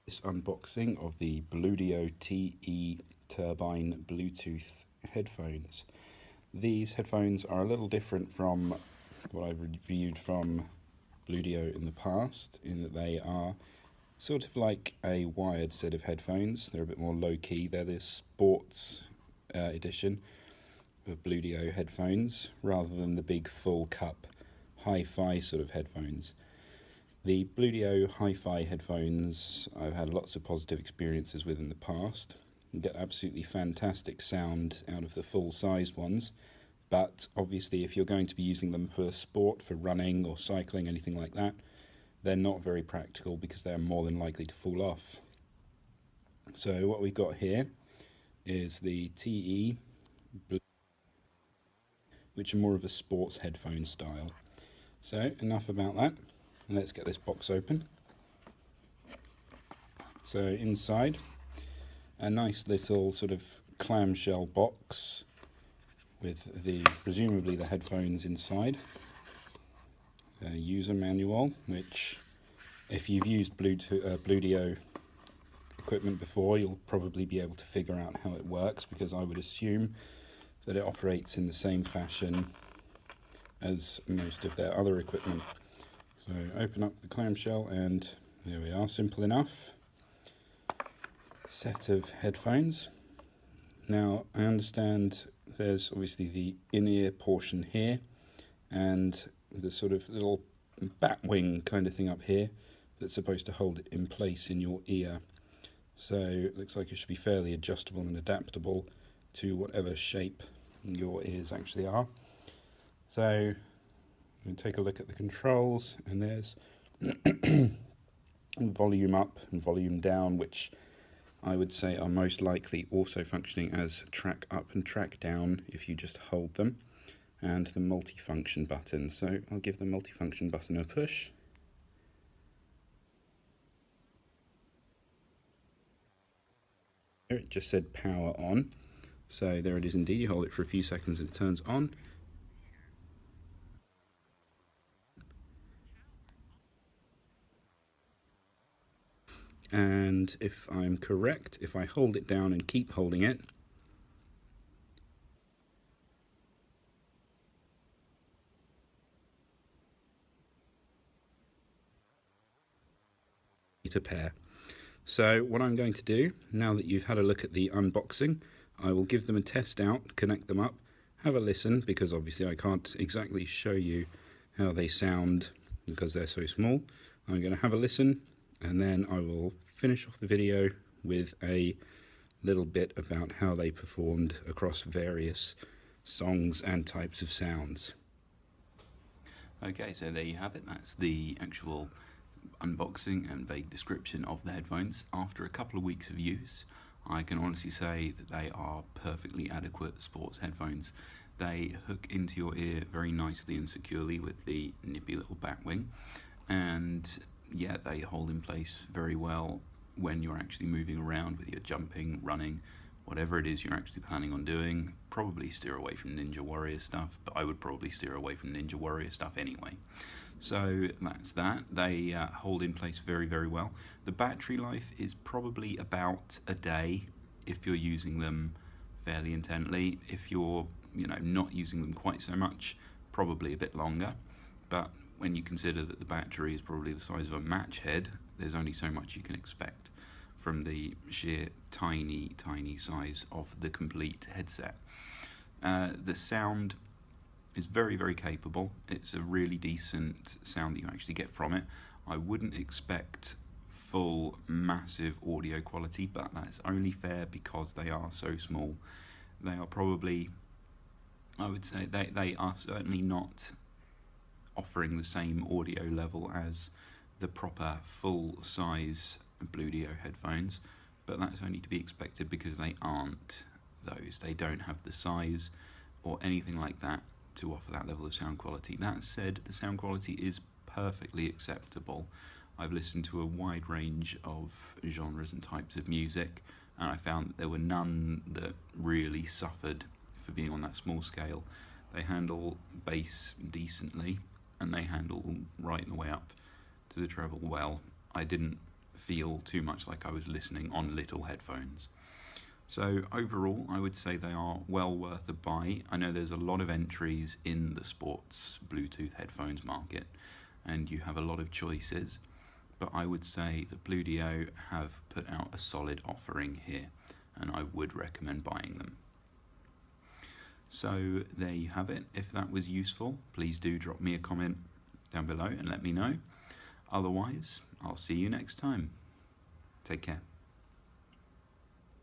This unboxing of the Bluedio TE Turbine Bluetooth headphones. These headphones are a little different from what I've reviewed from Bluedio in the past, in that they are sort of like a wired set of headphones. They're a bit more low-key. They're the sports edition of Bluedio headphones rather than the big full cup hi-fi sort of headphones. The Bluedio hi-fi headphones I've had lots of positive experiences with in the past. You get absolutely fantastic sound out of the full-sized ones, but obviously if you're going to be using them for sport, for running or cycling, anything like that, they're not very practical because they're more than likely to fall off. So what we've got here is the TE, which are more of a sports headphone style. So enough about that. Let's get this box open. So inside, a nice little sort of clamshell box with presumably the headphones inside. A user manual, which if you've used Bluedio equipment before, you'll probably be able to figure out how it works, because I would assume that it operates in the same fashion as most of their other equipment. So open up the clamshell and there we are, simple enough. Set of headphones. Now I understand there's obviously the in-ear portion here and the sort of little bat wing kind of thing up here that's supposed to hold it in place in your ear. So it looks like it should be fairly adjustable and adaptable to whatever shape your ears actually are. So we take a look at the controls, and there's volume up and volume down, which I would say are most likely also functioning as track up and track down if you just hold them, and the multifunction button. So I'll give the multifunction button a push. It just said power on, so there it is indeed. You hold it for a few seconds and it turns on. And if I'm correct, if I hold it down and keep holding it, it's a pair. So what I'm going to do, now that you've had a look at the unboxing, I will give them a test out, connect them up, have a listen, because obviously I can't exactly show you how they sound because they're so small. I'm going to have a listen, and then I will finish off the video with a little bit about how they performed across various songs and types of sounds. Okay, so there you have it. That's the actual unboxing and vague description of the headphones. After a couple of weeks of use, I can honestly say that they are perfectly adequate sports headphones. They hook into your ear very nicely and securely with the nippy little bat wing, and yeah, they hold in place very well when you're actually moving around, whether you're jumping, running, whatever it is you're actually planning on doing. Probably steer away from Ninja Warrior stuff, but I would probably steer away from Ninja Warrior stuff anyway. So that's that. They hold in place very, very well. The battery life is probably about a day if you're using them fairly intently. If you're not using them quite so much, probably a bit longer. But when you consider that the battery is probably the size of a match head, there's only so much you can expect from the sheer tiny, tiny size of the complete headset. The sound is very, very capable. It's a really decent sound that you actually get from it. I wouldn't expect full, massive audio quality, but that's only fair because they are so small. They are probably, I would say, they are certainly not offering the same audio level as the proper full-size Bluedio headphones, but that's only to be expected because they aren't those. They don't have the size or anything like that to offer that level of sound quality. That said, the sound quality is perfectly acceptable. I've listened to a wide range of genres and types of music, and I found that there were none that really suffered for being on that small scale. They handle bass decently, and they handle right the way up to the treble well. I didn't feel too much like I was listening on little headphones. So overall, I would say they are well worth a buy. I know there's a lot of entries in the sports Bluetooth headphones market, and you have a lot of choices, but I would say that Bluedio have put out a solid offering here, and I would recommend buying them. So there you have it. If that was useful, please do drop me a comment down below and let me know. Otherwise, I'll see you next time. Take care.